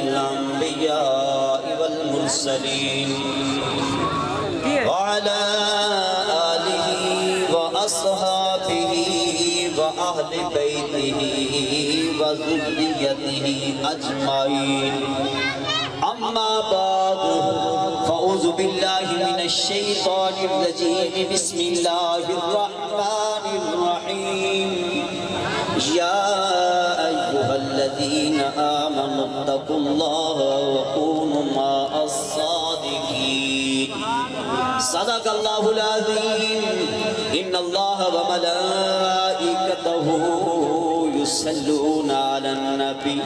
الأنبياء والمرسلين وعلى آله وأصحابه وأهل بيته وذريته أجمعين أما بعد فأعوذ بالله من الشيطان الرجيم بسم الله الرحمن الرحيم يا أيها الذين آمنوا اتقوا الله وكونوا مع الصادقين صدق الله العظيم إن الله وملائكته يصلون على النبي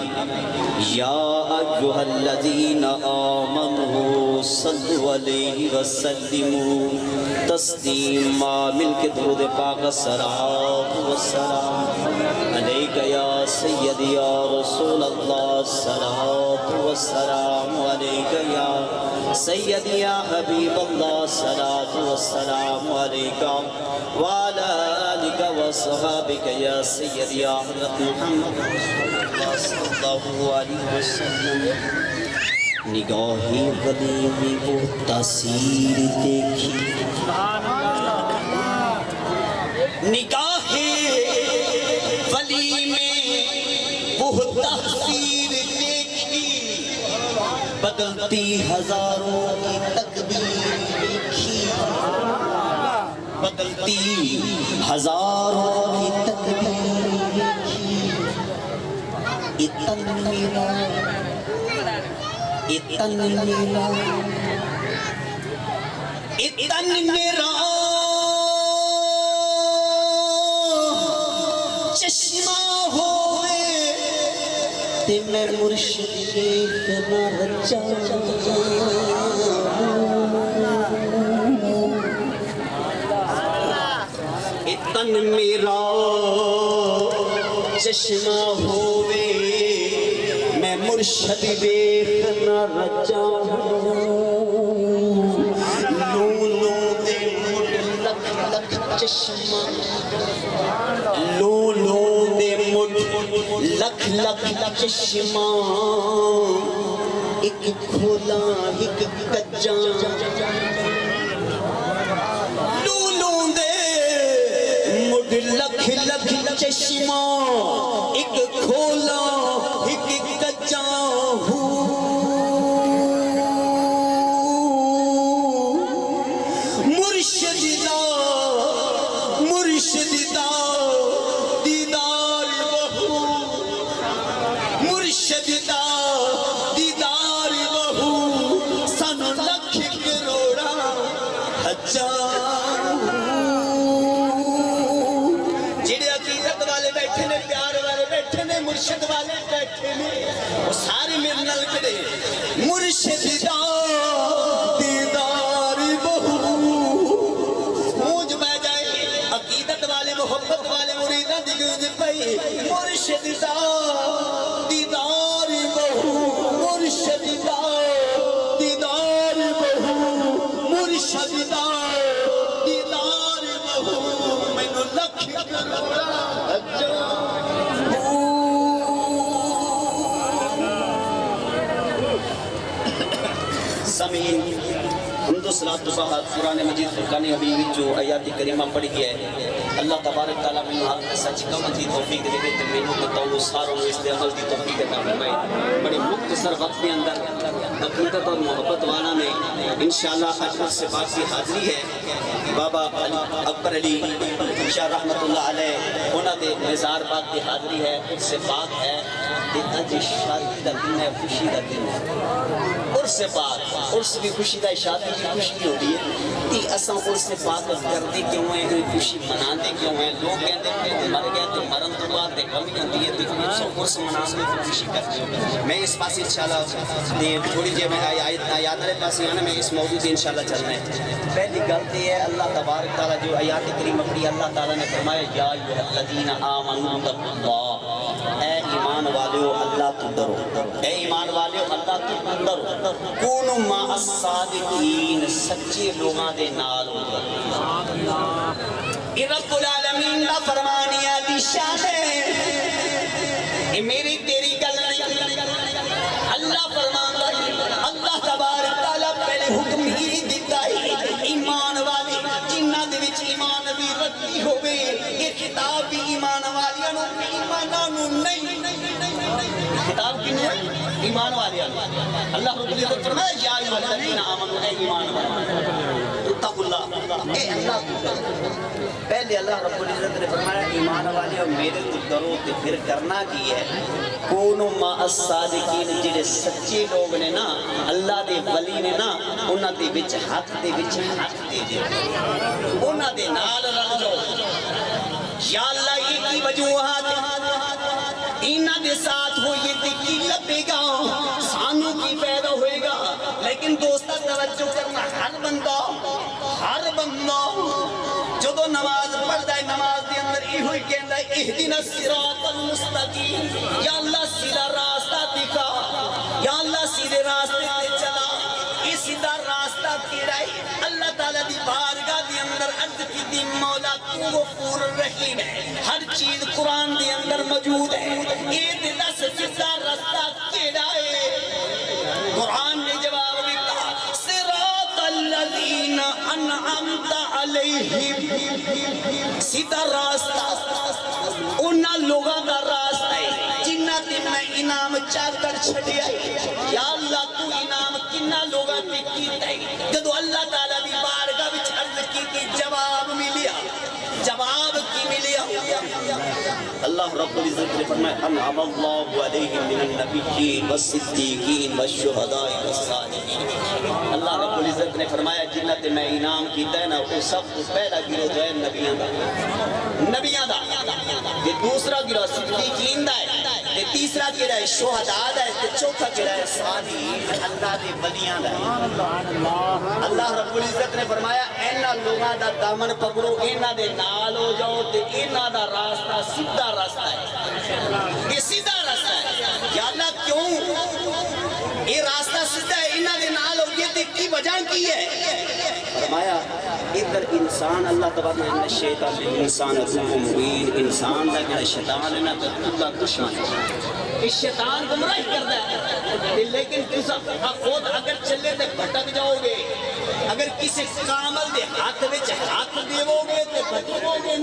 يا أيها الذين آمنوا صلوا عليه وسلموا تسليما مل کے درود پاک الصلاة والسلام عليك يا سيدي يا رسول الله الصلاة والسلام عليك يا سيدي يا حبيب الله الصلاة والسلام عليك وعلى آلك وصحابك يا سيدي يا حضرت محمد صلى الله عليه وسلم نگاہ ولی میں وہ تاثیر دیکھی نگاہ ولی میں وہ تاثیر دیکھی بدلتی ہزاروں کی تقدیر دیکھی بدلتی ہزاروں کی تقدیر دیکھی اتن میرا چشمہ ہوئے تے میں مرشد دیکھ نہ رچا اتن میرا چشمہ ہوئے میں مرشد دیکھ نہ رچا لولو دے مڈ لکھ لکھ چشمہ لولو دے مڈ لکھ لکھ چشمہ ایک کھولا ایک کجا لولو دے مڈ لکھ لکھ چشمہ ایک کھولا ایک کجا مرشد دا دیدار بہو مرشد دا دیدار بہو سانو لکھ کروڑا ہزار جڑے عقیدت والے بیٹھے نے پیار والے بیٹھے نے مرشد والے بیٹھے نے وہ سارے میرے نال کھڑے مرشد دا دیدار بہو موج بہ جائے عقیدت والے محبت والے مریداں دی گونج پئی مرشد دا دیدار بہو مرشد دا دیدار بہو مرشد دا دیدار بہو مینوں لکھ کروڑا سامعین حمد و صلاۃ و بعد قرآن مجید فرقان حمید جو آیات کریمہ پڑھی ہے اللہ تبارک تعالیٰ میں سچ کا مجید توفیق دے دے تے مینوں تے تانوں ساروں اس دے عمل دی توفیق عطا فرمائے بڑے مختصر وقت کے اندر عقیدت اور محبت والا میں انشاءاللہ آج سے پاک کی حاضری ہے بابا اکبر علی شاہ رحمت اللہ علیہ انہاں دے مزار پاک کی حاضری ہے اس سے پاک ہے کہ اج شادی دا دن ہے خوشی دا دن ہے عرس پاک عرس بھی خوشی دا شادی بھی خوشی ہو رہی ہے کہ اساں عرس پاک کردے کیوں ہیں خوشی مناندے کیوں ہیں لوگ کہتے ہیں کہ مر گئے تو مرن تو بعد تے غم ہوندی ہے تے عرس منانے تے خوشی کرتے ہیں میں اس پاس انشاءاللہ تھوڑی جے میں آیات والے پاس آنا میں اس موضوع سے انشاءاللہ چلنا ہے پہلی گل یہ ہے اللہ تبارک تعالیٰ جو آیات کریمہ پڑھی اللہ تعالیٰ نے فرمایا یا ایھا الذین آمنوا اتقوا اللہ اے ایمان والو اللہ تو ڈرو اے ایمان والو اللہ تو ڈرو کونوا مع الصادقین سچے لوگاں دے نال ہو جاؤ رب العالمین کا فرمانی علی شان ہے میری تیری گل نہیں اللہ کنو ہے ایمان والے اللہ رب العزت فرمایا یا ایھا الذین آمنوا اے ایمان والے اتقوا اللہ اے اللہ پہلے اللہ رب العزت نے فرمایا ایمان والے اور میرے تو ڈرو تے پھر کرنا کی ہے کونوا مع الصادقین جڑے سچے لوگ نے نا اللہ دے ولی نے نا انہاں دے وچ حق دے جے انہاں دے نال رل جاؤ یا اللہ یہ کی وجوہات انہاں دے ساتھ ہوئے تے کی لبے گا سانو کی پیدا ہوئے گا لیکن دوستہ توجہ کرنا ہر بندہ جدو نماز پڑھتا ہے نماز دے اندر یہ ہوئی کہندا ہے اہدنا الصراط المستقیم یا اللہ سیدھا راستہ دکھا یا اللہ سیدھے راستے تے چلا یہ سیدھا راستہ کیڑا ہے اللہ تعالیٰ دی بارگاہ دے اندر عرض کی دی مولا تو غفور رحیم ہے ہر چیز قرآن دے اندر موجود ہے یہ دس سیدھا راستہ کیڑا ہے قرآن نے جواب دیتا صراط الذین انعمت علیہم سیدھا راستہ انہاں لوگاں دا راستہ ہے جنہاں تے میں انعام چاہ کر چھڑیا یا اللہ تو انعام کنہ لوگاں تے کیتا ہے جدو اللہ تعالیٰ دی بارگاہ وچ عرض کی جواب ملیا جواب کی ملیا اللہ رب العزت نے فرمایا انعم اللہ علیہم من النبیین والصدیقین والشہداء والصالحین اللہ رب العزت نے فرمایا جنہ تے میں انعام کیتا ہے نا وہ سب تو پہلا گروہ جو ہے نبیاں دا تے دوسرا گروہ صدیقین دا ہے تے تیسرا کیڑا ہے شہداء دا ہے تے چوتھا کیڑا ہے صالحین اللہ دے ولیاں دا ہے اللہ رب العزت نے فرمایا انہاں لوگاں دا دامن پکڑو انہاں دے نال ہو جاؤ تے انہاں دا راستہ سیدھا راستہ ہے یہ سیدھا راستہ ہے یا اللہ کیوں یہ راستہ سیدھا ہے انہاں دے نال ہو گئے تے کی وجہ کی ہے فرمایا ادھر انسان اللہ تبارک ان الشیطان انسان عدو مبین انسان دا کہ شیطان ہے نا تو اللہ دشمن ہے اس شیطان گمراہ کرتا ہے لیکن خود اگر چلے تے بھٹک جاؤ گے اگر کسی کامل دے ہاتھ وچ ہاتھ دیو گے تے بھٹکو گے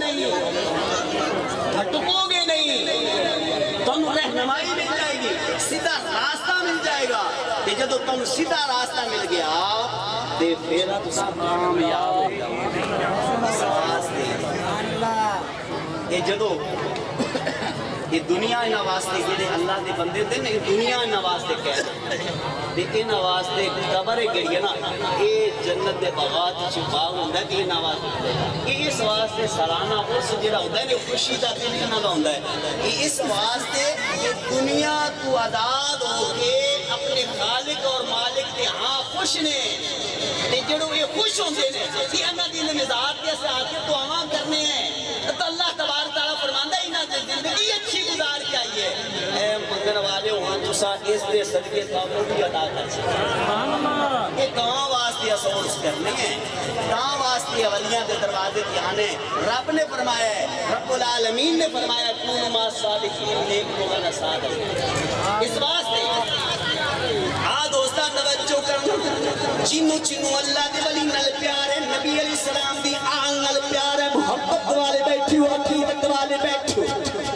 نہیں تم رہنمائی مل جائے گی سیدھا راستہ مل جائے گا تے جدو تم سیدھا راستہ مل گیا تے پھر تساں کامیاب ہو جاؤ یہ جدو یہ دنیا انہاں واسطے جڑے اللہ دے بندے تے یہ دنیا انہاں واسطے کہہ تے انہاں واسطے قبر گڑی ہے نا یہ جنت دے باغات وچ باغ ہوندا ہے کہ انہاں واسطے اس واسطے سالانہ اس جڑا ہوندا ہے خوشی دا دن انہاں دا ہوندا ہے اس واسطے یہ دنیا تو آزاد ہو کے اپنے خالق اور مالک دے ہاں خوش نے تے جڑو یہ خوش ہوندے نے کہ انہاں دی نمازات کے ساتھ دعاواں کرنے ہیں تو اللہ تبارک تعالیٰ فرماندا ہے انہاں دی زندگی اچھی گزار کے آئی ہے اے منگن والے ہاں تساں اس دے صدقے تانوں بھی ادا کر سکتے یہ کہاں واسطے افسوس کرنے ہیں کہاں واسطے اولیاء کے دروازے کے آنے رب نے فرمایا ہے رب العالمین نے فرمایا کونوا مع الصالحین نیک لوگاں دا ساتھ اس واسطے دوستہ توجہ کرنا چینو اللہ دے ولی نل پیار ہے نبی علیہ السلام دی آل نل پیار ہے محبت والے بیٹھی ہو عقیدت والے بیٹھی ہو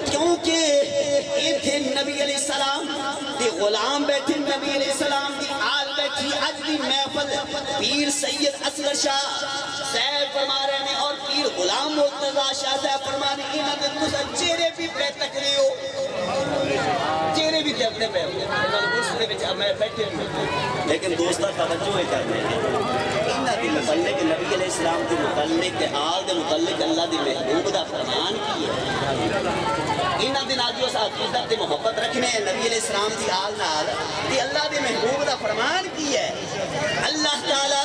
کیونکہ یہ تھے نبی علیہ السلام دی غلام بیٹھے نبی علیہ السلام دی آل بیٹھی آج دی محفل پیر سید اصغر شاہ صاحب فرما رہے ہیں اور پیر غلام مرتضی شاہ صاحب فرما رہے ہیں انہاں دے تسا چہرے بھی پہ تکرے ہو چہرے بھی دیکھتے پہ میں بیٹھے لیکن دوستہ توجہ کرنے ہیں انہاں دی متعلق نبی علیہ السلام دی متعلق آل دے متعلق اللہ دی محبوب دا فرمان کی ہے انہاں دی نال جو عقیدت تے محبت رکھنے ہیں نبی علیہ السلام دی آل نال تے اللہ دے محبوب دا فرمان کی ہے اللہ تعالیٰ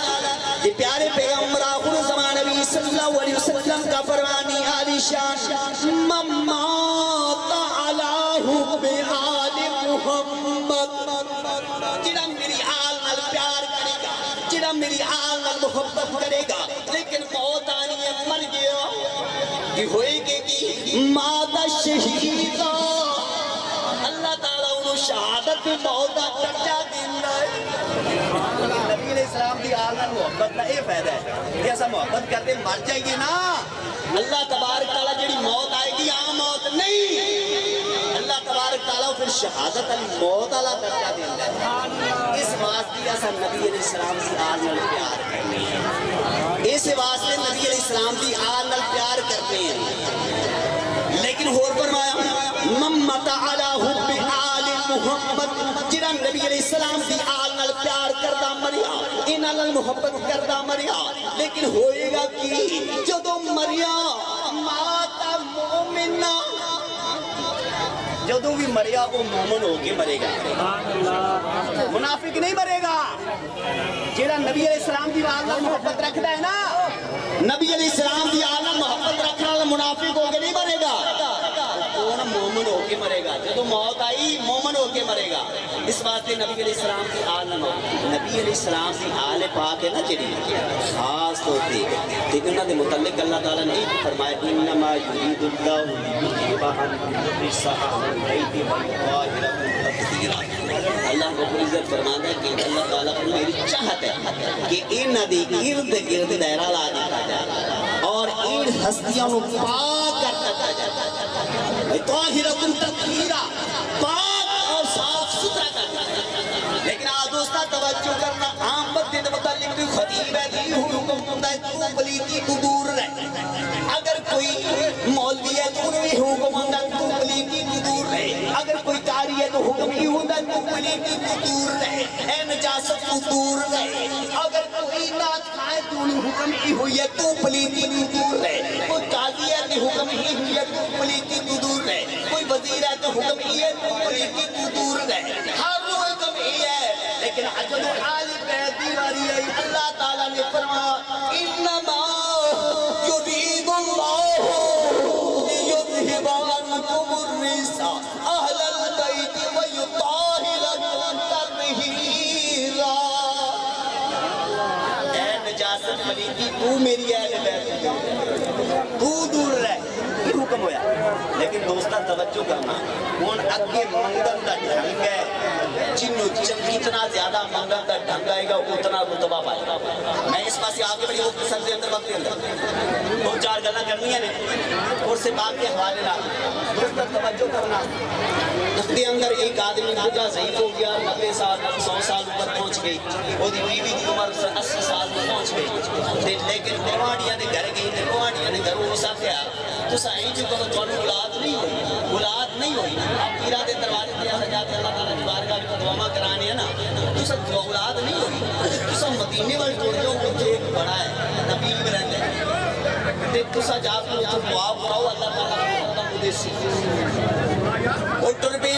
یہ پیارے پیغمبر آخر زمان نبی صلی اللہ علیہ وسلم کا فرمانی عالی شان ممات علی حب آل محمد جڑا میری آل نال پیار کرے گا جڑا میری آل نال محبت کرے گا لیکن موت آنی ہے مر گیا کہ ہوئے گے کی مات شہیدہ اللہ تعالیٰ انہوں شہادت موت درجہ دینا ہے نبی علیہ السلام دی آل نال محبت کا یہ فائدہ ہے کہ ایسا محبت کرتے مر جائیے نا اللہ تبارک تعالیٰ جڑی موت آئے گی عام موت نہیں اللہ تبارک تبارک تعالیٰ پھر شہادت الموت والا درجہ دیتا ہے. اس واسطے اساں نبی علیہ السلام دی آل نال پیار کرنے ہیں. اس واسطے نبی علیہ السلام دی آل نال پیار کرنے ہیں. لیکن اور فرمایا ممت علی حب آل محمد, جنہاں نبی علیہ السلام دی آل نال پیار کردہ مریا, انہاں نال محبت کردہ مریا, لیکن ہوئے گا کی جدو مریا ماتا مومنہ, جدو بھی مریا وہ مومن ہو کے مرے گا, منافق نہیں مرے گا. جیڑا نبی علیہ السلام دی آل نال محبت رکھتا ہے نا, نبی علیہ السلام دی آل نال محبت رکھنے والا منافق ہو کے نہیں مرے گا, کون مومن ہو کے مرے گا. جدو موت آئی مومن ہو کے مرے گا. اس واسطے نبی علیہ السلام کی آل نال, نبی علیہ السلام کی آل پاک ہے نا جڑی خاص طور پہ, لیکن انہاں دے متعلق اللہ تعالیٰ نے فرمایا انما یرید اللہ لیذہب عنکم الرجس اہل البیت ویطہرکم تطہیرا. اللہ رب العزت فرماتا ہے کہ اللہ تعالیٰ کو میری چاہت ہے کہ انہاں دے ارد گرد دائرہ لا دیا جائے اور ان ہستیاں کو پاک کر دیا جائے, طاہرکم تطہیرا, پاک اور صاف ستھرا کر دیا جائے. لیکن دوستہ توجہ کرنا, عام بندے دے متعلق کوئی خطیب ہے دی حکم ہوتا ہے تو پلیتی تو دور رہے, اگر کوئی مولوی ہے تو انہیں حکم ہوتا ہے تو پلیتی تو دور رہے, اگر کوئی قاری ہے تو حکم ہی ہوتا ہے تو پلیتی تو دور رہے, اے نجاست تو دور رہے, اگر کوئی نات کھائے تو انہیں حکم ہی ہوئی ہے تو پلیتی تو دور رہے, کوئی قاضی ہے تو حکم ہی ہوئی ہے تو پلیتی تو دور رہے, کوئی وزیر ہے تو حکم ہی ہے تو پلیتی تو دور رہے, ہر وہ حکم ہی ہے. لیکن عجب حال بیدی واری ہے, اللہ تعالیٰ نے فرمایا انما یرید اللہ لیذہب عنکم الرجس اہل البیت ویطہرکم تطہیرا. اے نجاست پلیتی تو میری اہل بیت تو دور رہ, یہ حکم ہویا. لیکن دوستہ توجہ کرنا, ہون اگے منگن دا ڈھنگ ہے, جنہوں جتنا زیادہ منگن دا ڈھنگ آئے گا اتنا رتبہ پائے گا. میں اس پاس سے آگے بڑی وقت سر دے اندر وقت دے اندر دو چار گلہ کرنی ہے اور سے باقی حوالے لا. دوستہ توجہ کرنا, اس کے اندر ایک آدمی بڑا ضعیف ہو گیا, 90 سال 100 سال اوپر پہنچ گئی, اور دی بیوی دی عمر 80 سال میں پہنچ گئی, لیکن گوانڈیاں نے گھر گئی, گوانڈیاں نے گھروں ہو سکیا تو سائیں جو کرو تو اولاد نہیں ہوئی, اولاد نہیں ہوئی. آپ پیرا دے دروازے دیا سجا کے اللہ تعالیٰ کی بارگاہ میں دعا کرانے ہیں نا, تو سب اولاد نہیں ہوئی, تو سب مدینے والے ٹوڑ جو مجھے ایک بڑا ہے نبی میں رہتے ہیں, تو سب جا کے دعا کراؤ اللہ تعالیٰ کو مجھے سی اور ٹر پہ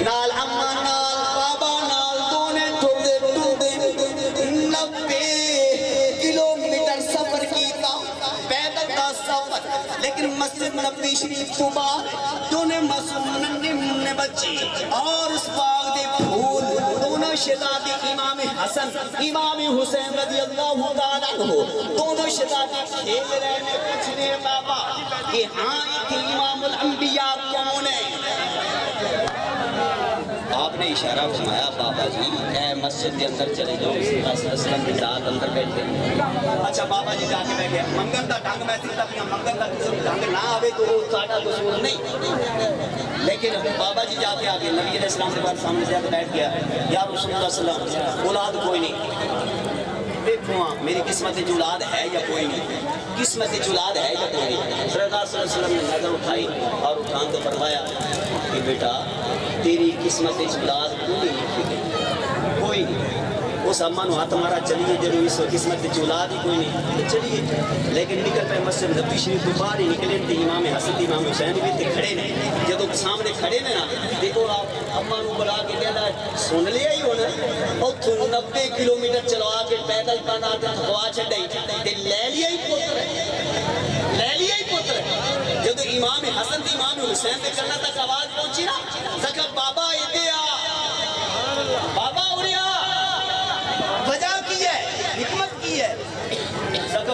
نال اما نال بابا نال دونے ٹر دے 90 کلومیٹر سفر کیتا, پیدل کا سفر, لیکن مسجد نبی شریف تو بعد دونے مسلمان نے بچے اور اس باغ دے پھول دونوں شہزادے امام حسن امام حسین رضی اللہ تعالیٰ عنہ دونوں شہزادے کھیل رہے نے پوچھنے بابا کہ ہاں ایک امام الانبیاء کون ہے. آپ نے اشارہ فرمایا بابا جی اے مسجد کے اندر چلے جاؤ, صلی اللہ علیہ وسلم کے ساتھ اندر بیٹھے. اچھا بابا جی جا کے بیٹھے, منگن دا ڈھنگ میں سیدھا پیا, منگن دا ڈھنگ نہ آوے تو وہ ساڑھا قصور نہیں. لیکن بابا جی جا کے آگے نبی علیہ السلام کے بعد سامنے جا کے بیٹھ گیا, یا رسول اللہ صلی اللہ علیہ وسلم اولاد کوئی نہیں, دیکھو میری قسمت اولاد ہے یا کوئی نہیں, قسمت اولاد ہے یا کوئی نہیں. سرکار صلی اللہ علیہ وسلم نے نظر اٹھائی اور اٹھان تو فرمایا کہ بیٹا تیری قسمت اولاد کوئی نہیں, کوئی نہیں. اس اما نو ہاتھ مارا چلیے جب اس قسمت اولاد ہی کوئی نہیں چلیے, لیکن نکل پہ مسجد نبی شریف تو باہر ہی نکلے تھے, امام حسن امام حسین بھی تے کھڑے نے, جب سامنے کھڑے نے نا دیکھو آپ اما نو بلا کے کہنا سن لیا ہی ہونا, اور 90 کلومیٹر چلوا کے پیدل پانا تھکوا چھڈی تے لے لیا ہی پتر, لے لیا ہی پتر. جب امام حسن امام حسین دے کرنا تک آواز پہنچی نا, سکھا بابا ادھے آ, بابا اڑیا, وجہ کی ہے, حکمت کی ہے. سکھا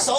100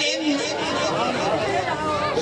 3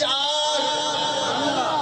4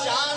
4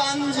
5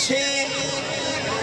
6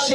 6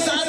7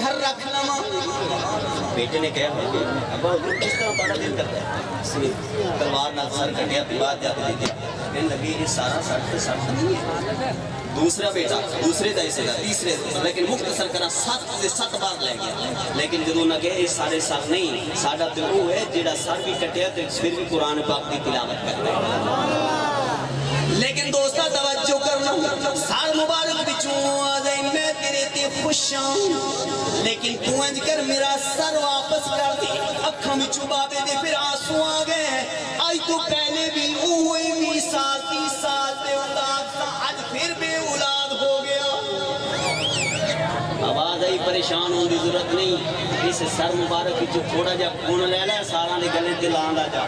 گھر رکھ لوا. بیٹے نے کہا ابا حضور کس طرح بڑا دل کرتا ہے. اس نے تلوار نہ سر کٹیا بات جا کے دیتے کہنے لگی یہ سارا سر نہیں ہے. دوسرا بیٹا دوسرے دا حصے دا تیسرے دا لیکن مختصر کرنا 7 بار لے گیا. لیکن جدوں نہ کہ یہ سارے سر نہیں ساڈا تے وہ ہے جیڑا سر بھی کٹیا تے پھر بھی قرآن پاک دی تلاوت کرتا ہے. لیکن دوستا توجہ کرنا سال مبارک بچوں آجائی میں تیرے تے خوش ہوں لیکن تو انج کر میرا سر واپس کر دی. اکھاں بچوں بابے دے پھر آنسو آ گئے. آج تو پہلے بھی اوہے 20 سال 30 سال دے اولاد تھا آج پھر بے اولاد ہو گیا. آواز آئی پریشان ہوں دی ضرورت نہیں. اس سر مبارک جو تھوڑا جا خون لے لے سارا دے گلے دل آندہ جا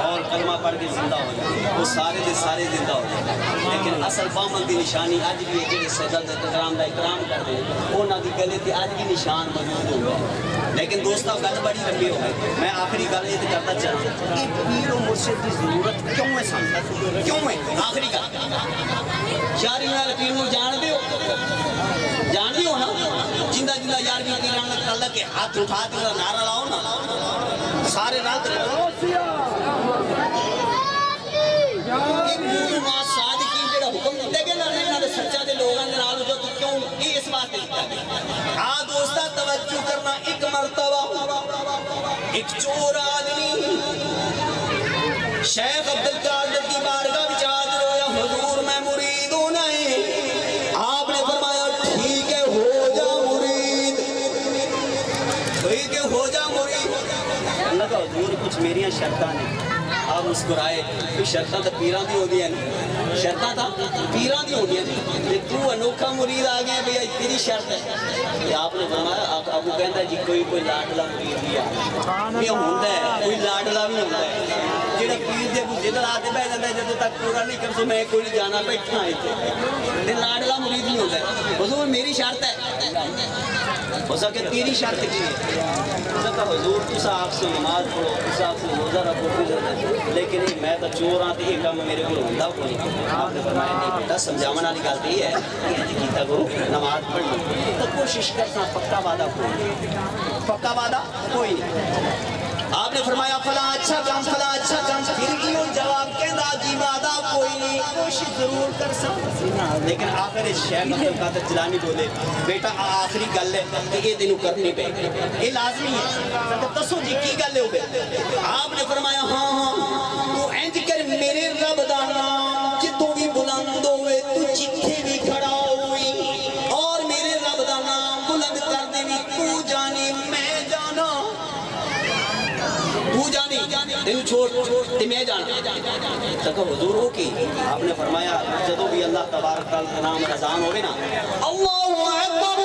اور کلمہ پڑھ کے زندہ ہو جائے. وہ سارے دے سارے زندہ ہو جائے. لیکن اصل پامن دی نشانی آج بھی ہے جنہیں سجد اکرام دا اکرام کر دیں اونا دی گلے تے آج بھی نشان موجود ہو گئے. لیکن دوستہ گل بڑی لمبی ہو گئی. میں آخری گل یہ کرتا چاہتا کہ پیر و مرشد کی ضرورت کیوں ہے سامنے کیوں ہے. آخری گل یاری نال پیر نو جان دیو جان دیو نا جندہ جندہ یار بھی پیران لگتا اللہ کے ہاتھ اٹھا دیو نعرہ لاؤ نا سارے رات رہو. ایک موضوع ماں صادقین جڑا حکم دیتے گئے نا نہیں نہ سچا دے لوگاں دے نال جو تو کیوں یہ اس بات دیتا ہے. دوستہ توجہ کرنا ایک مرتبہ ایک چور آدمی شیخ عبدالقادر کی بارگاہ وچ حاضر ہویا. حضور میں مرید ہونا ہے. آپ نے فرمایا ٹھیک ہے ہو جا مرید ٹھیک ہے ہو جا مرید. اللہ کا حضور کچھ میریاں شرطاں نے. آپ مسکرائے شرطاں تو پیراں دی ہو دیا نہیں شرطاں تھا پیراں دی ہو دیا نہیں. تو انوکھا مرید آ گئے بھئی تیری شرط ہے. آپ نے فرمایا ابو کہندا جی کوئی لاڈلا مرید بھی آ یہ ہوندا ہے کوئی لاڈلا بھی ہوندا ہے جڑا پیر دے ابو جدھر آتے بیٹھ جاتا ہے جدوں تک پورا نہیں کر سو میں کوئی نہیں جانا بیٹھا ہے لاڈلا مرید نہیں ہوتا ہے. حضور میری شرط ہے ہو سکے تیری شرط کی ہے. حضور تسا آپ سے نماز پڑھو تسا آپ سے روزہ رکھو لیکن میں تو چور ہاں یہ کام میرے کو ہوندا کوئی نہیں. آپ نے فرمایا نہیں بیٹا سمجھاون والی گل یہ ہے کہ کیتا کرو نماز پڑھنی تو کوشش کرنا پکا وعدہ کوئی پکا وعدہ کوئی نہیں. آپ نے فرمایا فلاں اچھا کام پھر کیوں جواب کہندا جی وعدہ کوئی نہیں کوشش ضرور کر سکتا. لیکن آخر شیخ عبدالقادر جیلانی بولے بیٹا آخری گل ہے کہ یہ دنوں کرنی پے یہ لازمی ہے. دسو جی کی گل ہو گئی. آپ نے فرمایا ہاں تو انج کر میرے رب دا نام جتوں بھی بلند ہوئے تو جتھے بھی کھڑا ہوئی اور میرے رب دا نام بلند کر دے تو جانی میں جانا تو جانی تیو چھوڑ تے میں جانا. تک حضور ہو کی آپ نے فرمایا جدو بھی اللہ تبارک تعالیٰ کا نام رضان ہوئے نا اللہ اکبر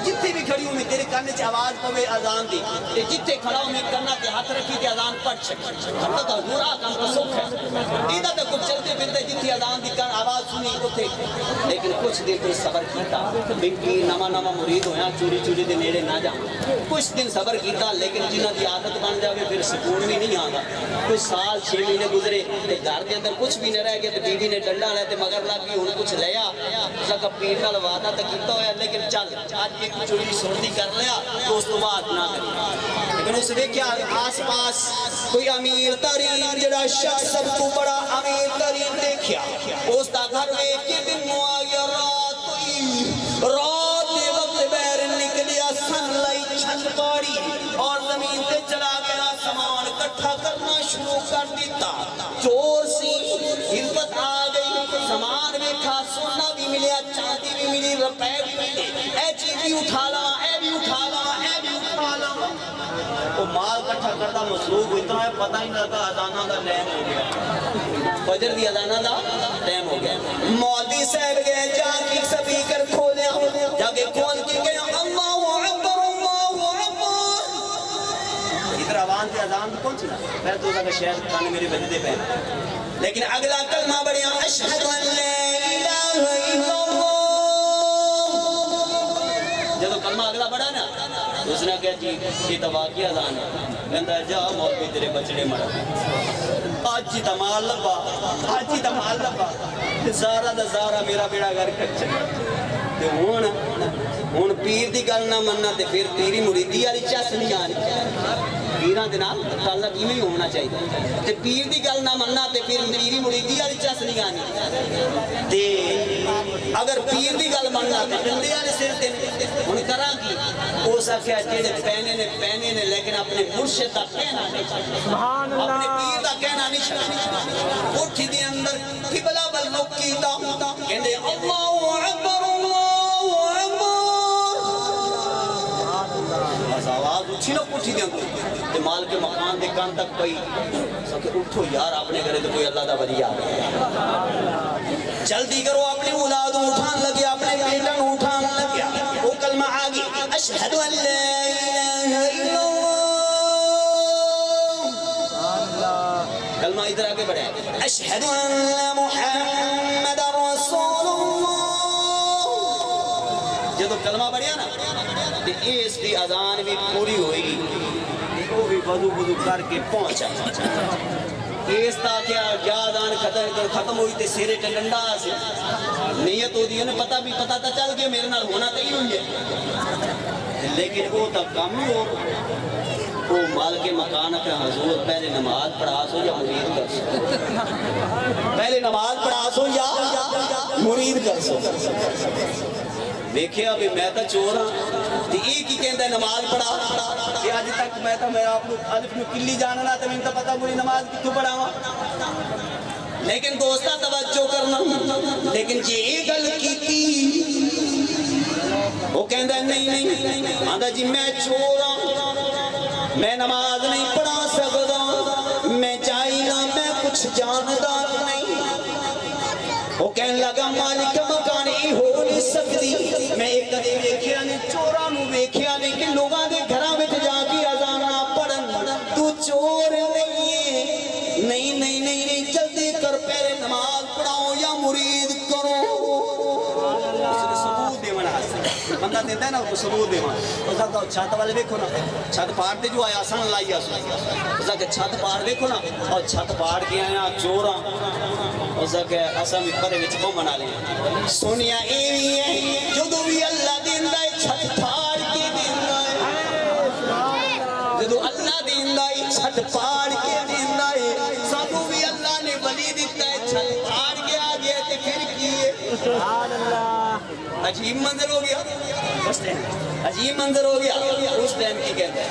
جتنے بھی کھڑی ہوں میں تیرے کرنے سے آواز پوے اذان دی تے جتنے کھڑا ہوں میں کرنا تے ہاتھ رکھی تے اذان پڑھ سکے. ہم تو حضور آکام کا سکھ ہے ایدہ تے کچھ چلتے پھرتے جتنے اذان دی کر آواز سنی اٹھے. لیکن کچھ دن تو صبر کیتا بنکی نما مرید ہویا چوری دے نیڑے نہ جاؤں. کچھ دن صبر کیتا لیکن جنہ دی عادت بن جاوے پھر سکون بھی نہیں آگا. کچھ سال 6 مہینے گزرے تے گھر دے اندر کچھ بھی نہ رہ گیا تے بیوی نے ڈنڈا لے تے مگر لگ گئی ہن کچھ لیا سکا پیر نال وعدہ تے کیتا ہویا لیکن چل اج ایک چوری سوڑی کر لیا تو اس تو بعد نہ کری. لیکن اس دیکھیا آس پاس کوئی امیر ترین جڑا شخص سب تو بڑا امیر ترین دیکھیا اس دا گھر ویکھ کے دن نو آ گیا رات دے وقت بیر نکلیا سن لائی چھت پاڑی اور زمین تے چلا گیا سامان اکٹھا کرنا شروع کر دیتا. چور سی عزت آ گئی سامان ویکھا سونا بھی ملیا چاندی بھی ملی روپے بھی ملے اے چیز بھی اٹھا لا اے بھی اٹھا لا اے بھی اٹھا لا. وہ مال اکٹھا کرتا مصروف اتنا ہے پتہ ہی نہ لگا اذانہ دا ٹائم ہو گیا فجر دی اذانہ دا ٹائم ہو گیا. مولوی صاحب گئے جا کے سپیکر کھولیا جا کے کھول کے گیا اللہ اکبر ادھر آواز سے اذان پہنچنا پہلے تو کہ شاید کانے میرے بجدے پہ لیکن اگلا کلمہ بڑھیا اشہد ان لا الہ الا اللہ. جب کلمہ اگلا بڑھا نا اس نے کہا جی یہ تو واقعی اذان ہے. کہندا جا مولوی تیرے بچڑے مر آج ہی تمال لبا آج ہی تمال لبا زارا دا زارا میرا بیڑا گھر کر چلا تے ہن پیر دی گل نہ مننا تے پھر پیری مریدی والی چس نہیں آنی پیراں دے نال تعلق ایویں ہونا چاہیے تے پیر دی گل نہ مننا تے پھر پیری مریدی والی چس نہیں آنی تے اگر پیر دی گل مننا تے ڈنڈے والے سر تے ہن کراں کی اس آکھیا جڑے پہنے نے لیکن اپنے مرشد دا کہنا نہیں سبحان اللہ اپنے پیر دا کہنا نہیں چھڈنا کوٹھی دے اندر قبلہ ول رخ کیتا کہندے اللہ اکبر آواز اچھی نہ کوٹھی دے اندر تے مال کے مکان دے کان تک پئی کہ اٹھو یار اپنے گھرے تو کوئی اللہ دا ولی آ گیا جلدی کرو اپنی اولاد اٹھان لگے اپنے بیٹن اٹھان لگیا وہ کلمہ آ گئی اشہد ان لا الہ الا اللہ کلمہ ادھر آگے بڑھے اشہد ان محمد رسول اللہ جب کلمہ بڑھیا نا تے اس دی اذان بھی پوری ہوئی وہ بھی وضو کر کے پہنچا اس تا کیا اذان ختم ہوئی تے سیرے تے ڈنڈا سی نیت ہو دی انہیں پتہ تا چل گیا میرے نال ہونا تے ہی ہوئی ہے لیکن وہ تا کام ہی ہو وہ مال کے مکان پہ حضور پہلے نماز پڑھا سو یا مرید کر سو پہلے نماز پڑھا سو یا مرید کر سو دیکھیں ابھی میں تا چور ہاں تے ایک ہی کہندہ ہے نماز پڑھا کہ آج تک میں تا آپ لوگ الف میں کلی جاننا تا میں تا پتا پوری نماز کتوں پڑھا ہوا لیکن دوستہ توجہ کرنا لیکن جی ایک گل کی تھی وہ کہندہ ہے نہیں آندہ جی میں چور ہاں میں نماز نہیں پڑھا سکتا میں چاہیے میں کچھ جانتا نہیں وہ کہنے لگا مالک مکان ہی ہو نہیں سکتی میں ایک کدی ویکھیا نہیں چوراں نوں ویکھیا نہیں کہ لوگاں دے گھراں وچ جا کے اذان پڑھن تو چور نہیں جلدی کر پہلے نماز پڑھاؤ یا مرید کرو ثبوت دیونا بندہ دیتا ہے نا وہ ثبوت دیونا اس کا چھت والے دیکھو نا چھت پاڑ دے جو آیا آسان لائی اس کا چھت پاڑ دیکھو نا اور چھت پاڑ کے آیا چوراں اس کا اساں بھی پرے وچ کو منا لیں سونیا ایویں ہے جدوں بھی اللہ دیندا ہے چھت پاڑ کے دیندا ہے جدوں اللہ دیندا ہے چھت پاڑ کے دیندا ہے سانوں بھی اللہ نے ولی دیتا ہے چھت پاڑ کے آ گیا تے پھر کی ہے سبحان اللہ عجیب منظر ہو گیا اس ٹائم عجیب منظر ہو گیا اس ٹائم کی کہتا ہے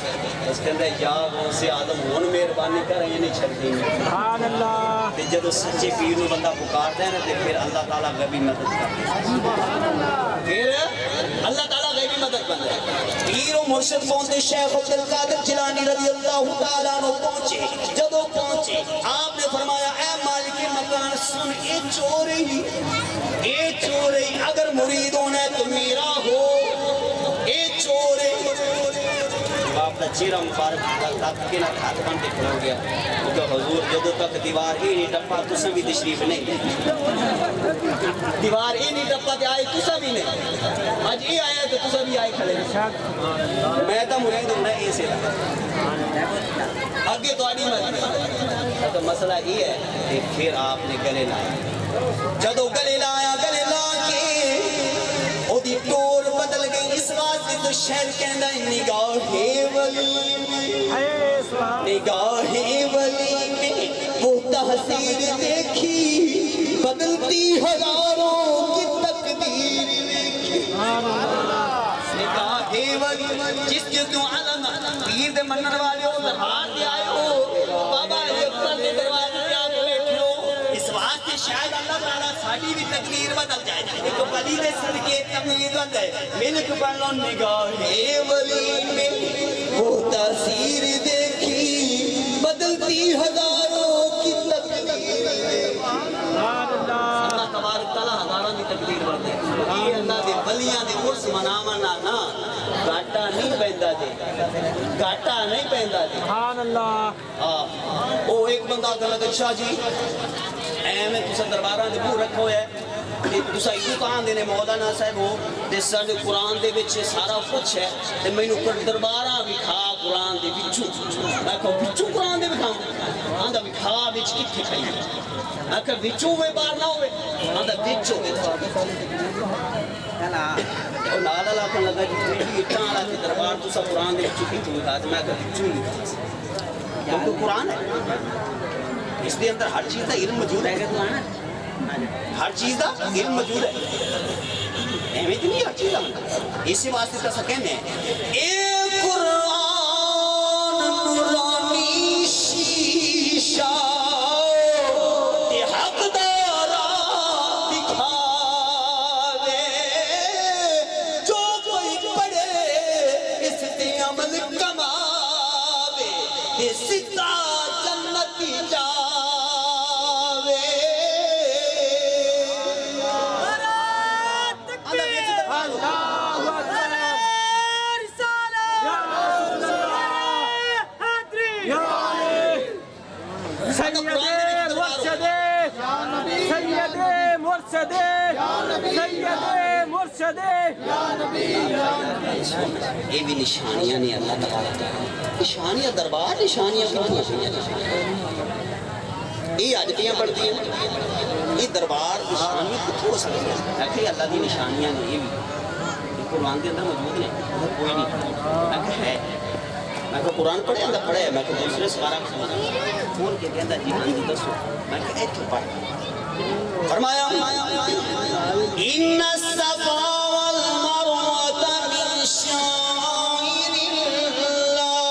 اس کہتا ہے یا غوث آدم ہون مہربانی کر یہ نہیں چھڑتی سبحان اللہ تے جدوں سچے پیر نو بندہ پکارتا ہے نا تے پھر اللہ تعالیٰ غیبی مدد کرتا ہے پھر اللہ تعالیٰ غیبی مدد کرتا ہے پیر و مرشد پہنچے شیخ عبدالقادر جیلانی رضی اللہ تعالیٰ عنہ پہنچے جدوں پہنچے آپ نے فرمایا اے مالک مکان سن اے چورے اگر مرید ہونا ہے تو میرا ہو اے چورے آپ کا چہرہ مبارک تک کے نہ ہاتھ بن کے کھڑا ہو گیا کیونکہ حضور جدو تک دیوار ہی نہیں ٹپا تسا بھی تشریف نہیں دیوار ہی نہیں ٹپا تے آئے تسا بھی نہیں آج یہ آیا تو تسا بھی آئے کھڑے میں تو مرید ہونا ہے اسے آگے تو آڑی مرید تو مسئلہ یہ ہے کہ پھر آپ نے گلے لایا جدو گلے لایا گلے لا کے او دی ٹور بدل گئی اس واسطے تو شہر کہندا ہے نگاہ ولی میں وہ تحصیل دیکھی بدلتی ہزاروں کی تقدیر دیکھی نگاہ ولی جس کے تو علم پیر دے منن والے ہو ہاتھ دے آئے ہو بابا اکبر دے دروازے پہ آ کے بیٹھے ہو اس واسطے شاید اللہ تعالیٰ ساڑی بھی تقدیر بدل جائے ایک ولی دے صدقے تمید بن جائے ملک بن لو نگاہ ولی میں وہ تاثیر دیکھی بدلتی ہزاروں کی تقدیر اللہ تبارک تعالیٰ ہزاروں کی تقدیر بن جائے یہ اللہ دے ولیاں دے عرص منامنا نا گاٹا نہیں پہندا دے گاٹا نہیں پہندا دے سبحان اللہ او ایک بندہ گلت شاہ جی میں تسا درباراں دے منہ رکھو ہے تے تسا ایو کہاں دینے مولانا صاحب ہو تے ساڈے قرآن دے وچ سارا کچھ ہے تے مینوں درباراں وکھا قرآن دے وچوں میں کہو وچوں قرآن دے وکھاواں آندا وکھا وچ کتھے کھئی میں کہ وچوں وے باہر نہ ہوے آندا وچوں اور نال والا آخر لگا جی میری اٹھاں والا تے دربار تو سب قرآن دے چکی تو لکھا تو میں کہا چوں لکھا کیونکہ قرآن ہے اس دے اندر ہر چیز کا علم موجود ہے تو آنا ہر چیز کا علم موجود ہے ایویں تو نہیں ہر چیز کا اسی واسطے تو سکیں ہیں اے قرآن نورانی شیشہ تے حق دارا دکھاوے جو کوئی پڑھے اس تے عمل کماوے تے سدھا جنت جاوے یہ بھی نشانیاں نہیں اللہ تبارک نشانیاں دربار نشانیاں کتنی یہ آجتیاں پڑھتی ہیں یہ دربار نشانیاں کتنی ہو سکتی ہیں کہ اللہ دی نشانیاں نہیں یہ بھی قرآن کے اندر موجود نہیں کوئی نہیں ہے میں کہا قرآن پڑھے اندر پڑھے ہے میں کہا دوسرے سوارا کھول کے کہتا جی ہاں جی دسو میں کہا ایتھو پڑھ فرمایا ان الصفا والمروة من شعائر اللہ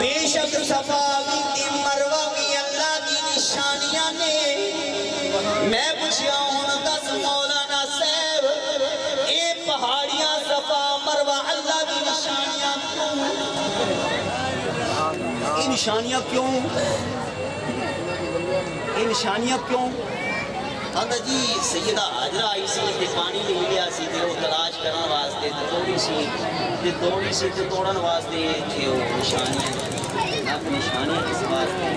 بے شک صفا کی مروہ کی اللہ کی نشانیاں نے میں پوچھا ہوں دس مولانا صاحب اے پہاڑیاں صفا مروہ اللہ کی نشانیاں کیوں یہ نشانیاں کیوں یہ نشانیاں کیوں آندا جی سیدہ حاجرہ آئی سی تے پانی نہیں ملیا سی تے وہ تلاش کرن واسطے تے دوڑی سی تے توڑن واسطے تھے وہ نشانیاں نشانیاں کس واسطے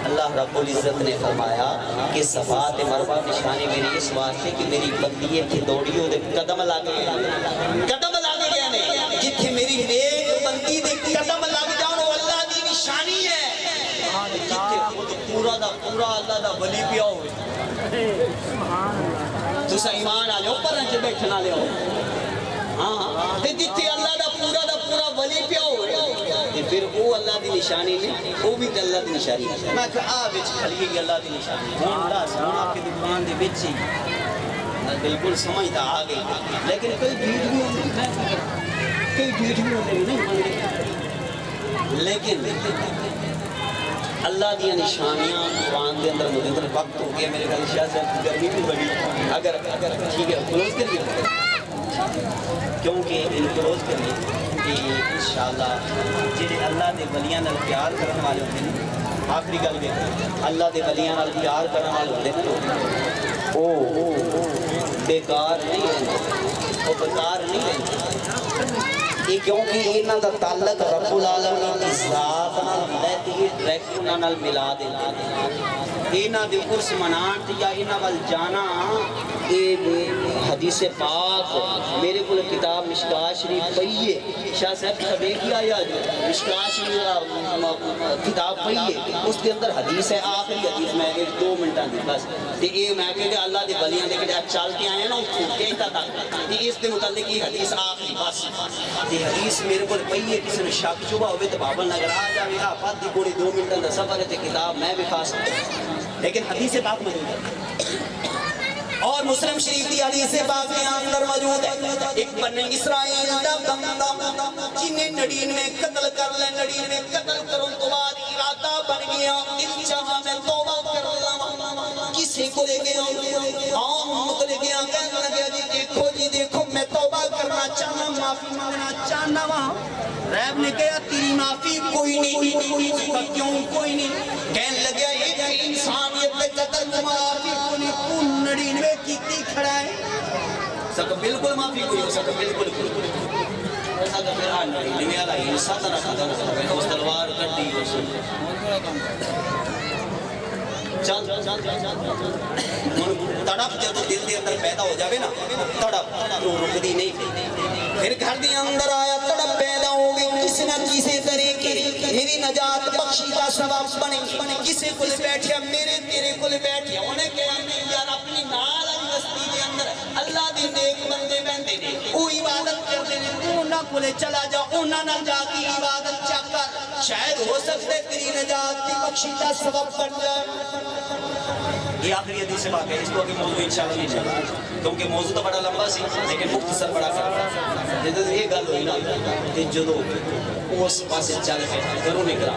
اللہ رب العزت نے فرمایا کہ صفا تے مروہ نشانی میری اس واسطے کہ میری بندی تھی دوڑی دے قدم لاگے گئے نے جتھے میری نیک بندی دے قدم لگ جان وہ اللہ دی نشانی ہے جتھے خود پورا دا پورا اللہ دا ولی پیا ہوئے تسا ایمان آ لے اوپر رنجے بیٹھنا لے ہاں تے جتھے اللہ دا پورا ولی پیا ہوئے تے پھر وہ اللہ دی نشانی نہیں وہ بھی تے اللہ دی نشانی ہے میں کہا آ بچ کھلی گئی اللہ دی نشانی ہون دا سونا کی دکان دے بچ ہی بالکل سمجھتا آ گئی لیکن کوئی جھیٹ بھی ہوتے نہیں لیکن اللہ دیا نشانیاں قرآن دے اندر مدد وقت ہو گیا میرے خیال شاہ صاحب گرمی بھی بڑی اگر ٹھیک ہے کلوز کریے کیونکہ ان کلوز کریے کہ انشاءاللہ جنہیں اللہ دے ولیاں نال پیار کرنے والے ہوتے ہیں آخری گل بھی اللہ دے ولیاں نال پیار کرنے والے ہوتے ہیں وہ بیکار نہیں رہتے وہ بیکار نہیں رہتے یہ کیونکہ انہاں دا تعلق رب العالمین کی ذات نال رہتی ہے ڈائریکٹ انہاں نال ملا دینا انہاں دے عرس منان تے یا انہاں وال جانا حدیث پاک میرے کو کتاب مشکاہ شریف پئی ہے شاہ صاحب کبھی کیا یا مشکاہ شریف کتاب پئی ہے اس کے اندر حدیث ہے آخری حدیث میں 2 منٹاں دی بس تے اے میں کہ اللہ دے ولیاں دے کہ چل کے آئے نا اتھوں کہتا تک تے اس دے متعلق یہ حدیث آخری بس تے حدیث میرے کو پئی ہے کسی نے شک شبہ ہوئے تے بابل نگر آ جاوے آفات دی کوئی 2 منٹاں دا سفر ہے تے کتاب میں بھی خاص لیکن حدیث پاک موجود ہے اور مسلم شریف کی حدیث پاک میں اندر موجود ہے ایک بنی اسرائیل دا بندہ جنہیں 99 قتل کر لے 99 قتل کروں تو بعد ارادہ بن گیا دل چاہا میں توبہ کر لوں کسی کو لے گیا عام لے گیا کہنے لگا جی دیکھو میں توبہ کرنا چاہنا معافی مانگنا چاہنا وہاں ریب نے کہا تیری معافی کوئی نہیں کیوں کوئی نہیں کہنے لگا ایک انسانیت پہ قتل معافی کوئی نہیں 99 کیتی کھڑا ہے سکا بالکل معافی کوئی ہو سکا بالکل سکا پھر آن نہیں نمی آلا ہی ساتھ رکھا تھا اس تلوار کر دی چل تڑپ جب دل دے اندر پیدا ہو جاوے نا تڑپ تو رک دی نہیں پھر گھر دی اندر آیا تڑپ پیدا ہو گئی کسی نہ کسی طریقے میری نجات بخشی کا سبب بنے کسی کل بیٹھیا میرے تیرے کل بیٹھیا انہیں کہا میں یار اپنی نال کولے چلا جا انہاں نال جا کے عبادت چا کر شاید ہو سکتے تیری نجات دی بخشی دا سبب بن جائے یہ آخری حدیث سے بات ہے اس کو آگے موضوع انشاءاللہ نہیں چلا کیونکہ موضوع تو بڑا لمبا سی لیکن مختصر بڑا کرتا جدو یہ گل ہوئی نا کہ جدو اس پاسے چل کے گھروں نکلا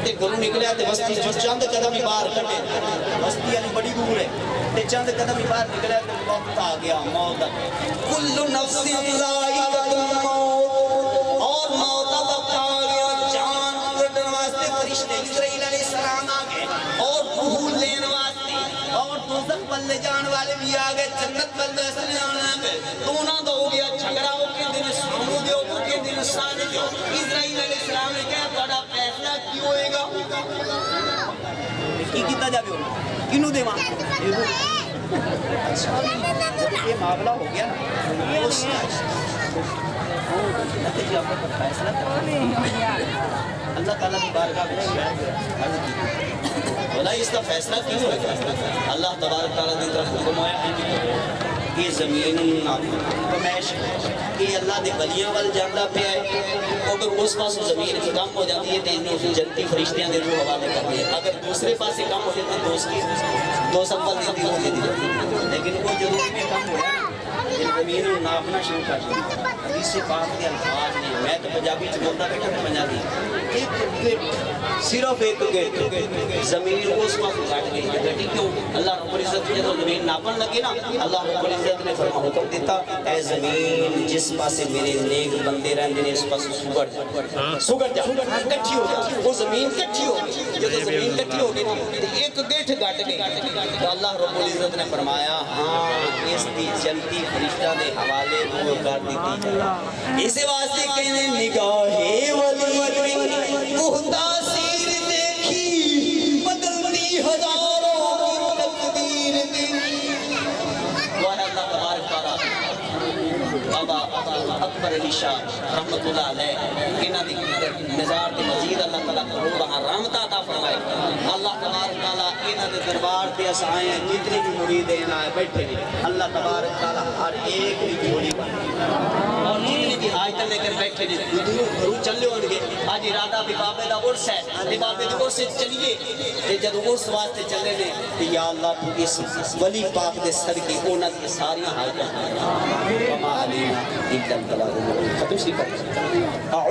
تے گھروں نکلیا تے بستی جو چند قدم ہی باہر کٹے بستی یعنی بڑی دور ہے تے چند قدم ہی باہر نکلیا تے وقت آ گیا موت دا کل نفس ذائقۃ الموت اور موت کا وقت آ گیا جان کڈن واسطے فرشتے اسرائیل علیہ السلام آ گئے اور روح لین واسطے اور دوزخ والے جان والے بھی آ گئے جنت والے اسنے آنا گئے دونوں دا ہو گیا جھگڑا ہو کے دن سامو دیو کے دن سان دیو اسرائیل علیہ السلام نے کہا بڑا فیصلہ کی ہوئے گا کی کیتا جاوے ہونا کنوں دے وہاں یہ معاملہ ہو گیا نا اس فیصلہ اللہ تعالیٰ کی بارگاہ میں بولا اس کا فیصلہ کیوں ہوئے گا اللہ تبارک تعالیٰ دی طرف حکم ہویا یہ زمین کمیش یہ اللہ دے ولیاں وال جاندا پیا ہے اگر اس پاس زمین کم ہو جاتی ہے تو جنتی فرشتیاں دے روح حوالے کر دی اگر دوسرے پاسے کم ہو جاتی ہے دو سنبل دی روح دے دی لیکن وہ ضروری میں کم ہوا زمین ناپنا شروع کر دیا حدیث پاک کے الفاظ نے میں تو پنجابی چ بولتا بیٹھا تو پنجابی ایک گیٹ صرف ایک گیٹ زمین اس وقت گھٹ گئی گھٹی کیوں اللہ رب العزت جب زمین ناپن لگے نا اللہ رب العزت نے فرما حکم دیتا اے زمین جس پاسے میرے نیک بندے رہندے نے اس پاس سگڑ جا کٹھی ہو جا وہ زمین کٹھی ہو گئی جب زمین کٹھی ہو گئی ایک گیٹ گھٹ گئی تو اللہ رب العزت نے فرمایا ہاں اس دی جنتی فرشتہ دے حوالے وہ کر دیتی اسے واسطے کہنے نگاہ ولی محتاصیر دیکھی بدلتی ہزاروں کی تقدیر دی وہ ہے اللہ تبارک تعالیٰ بابا اکبر علی شاہ رحمت اللہ علیہ انہاں دی نظار تے مزید اللہ تعالیٰ کروڑاں رحمتاں عطا فرمائے اللہ تبارک تعالیٰ انہاں دے دربار تے اس آئے ہیں جتنے بھی مرید ہیں آئے بیٹھے ہیں اللہ تبارک تعالیٰ ہر ایک کی جھولی بن اور جتنے بھی حاجتیں لے کر بیٹھے ہیں دور گھروں چلے ہوں گے آج ارادہ بھی بابے دا عرس ہے بابے دا عرس چلیے تے جب عرس واسطے چلے نے کہ یا اللہ تو اس ولی پاک دے صدقے انہاں دی ساری حاجتیں وما علینا الا البلاغ المبین ختم سی کر